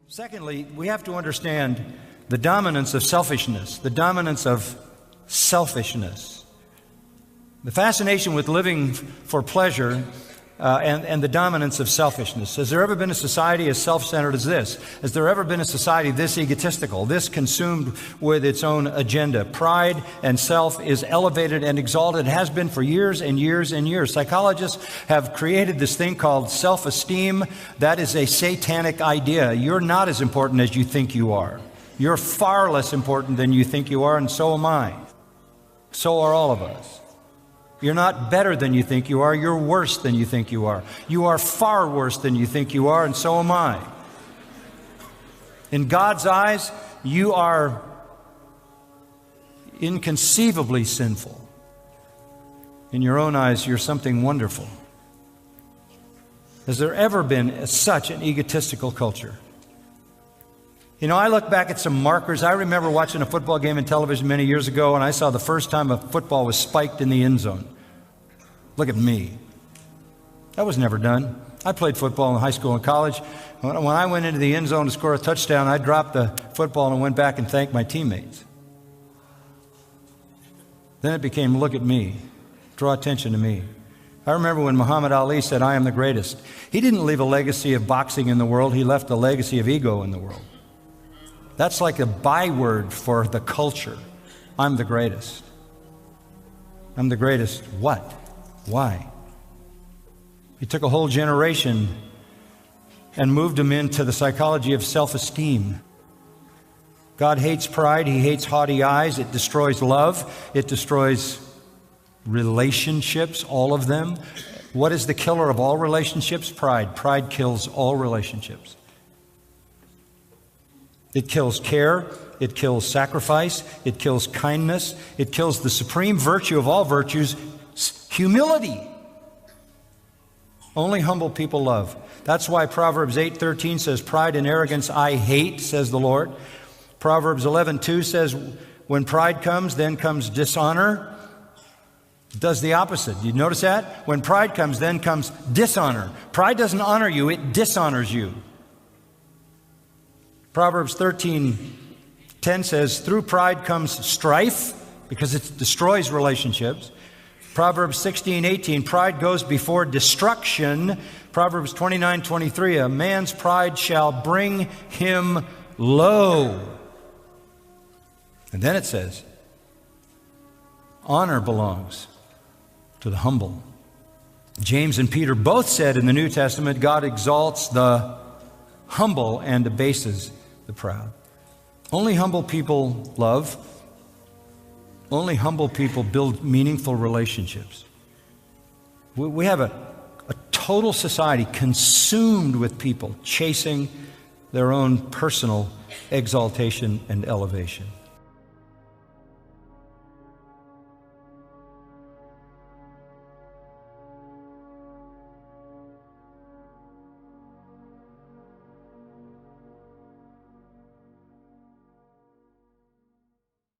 Secondly, we have to understand the dominance of selfishness, the dominance of selfishness. The fascination with living for pleasure and the dominance of selfishness. Has there ever been a society as self-centered as this? Has there ever been a society this egotistical, this consumed with its own agenda? Pride and self is elevated and exalted. It has been for years and years and years. Psychologists have created this thing called self-esteem. That is a satanic idea. You're not as important as you think you are. You're far less important than you think you are, and so am I. So are all of us. You're not better than you think you are. You're worse than you think you are. You are far worse than you think you are, and so am I. In God's eyes, you are inconceivably sinful. In your own eyes, you're something wonderful. Has there ever been such an egotistical culture? You know, I look back at some markers. I remember watching a football game on television many years ago, and I saw the first time a football was spiked in the end zone. Look at me. That was never done. I played football in high school and college. When I went into the end zone to score a touchdown, I dropped the football and went back and thanked my teammates. Then it became, look at me. Draw attention to me. I remember when Muhammad Ali said, I am the greatest. He didn't leave a legacy of boxing in the world. He left a legacy of ego in the world. That's like a byword for the culture. I'm the greatest. I'm the greatest. What? Why? He took a whole generation and moved them into the psychology of self-esteem. God hates pride. He hates haughty eyes. It destroys love. It destroys relationships, all of them. What is the killer of all relationships? Pride. Pride kills all relationships. It kills care, it kills sacrifice, it kills kindness, it kills the supreme virtue of all virtues, humility. Only humble people love. That's why Proverbs 8:13 says, pride and arrogance I hate, says the Lord. Proverbs 11:2 says, when pride comes, then comes dishonor. It does the opposite. You notice that? When pride comes, then comes dishonor. Pride doesn't honor you, it dishonors you. Proverbs 13:10 says, through pride comes strife, because it destroys relationships. Proverbs 16:18, pride goes before destruction. Proverbs 29:23, a man's pride shall bring him low. And then it says, honor belongs to the humble. James and Peter both said in the New Testament, God exalts the humble and abases the proud. Only humble people love. Only humble people build meaningful relationships. We have a total society consumed with people chasing their own personal exaltation and elevation.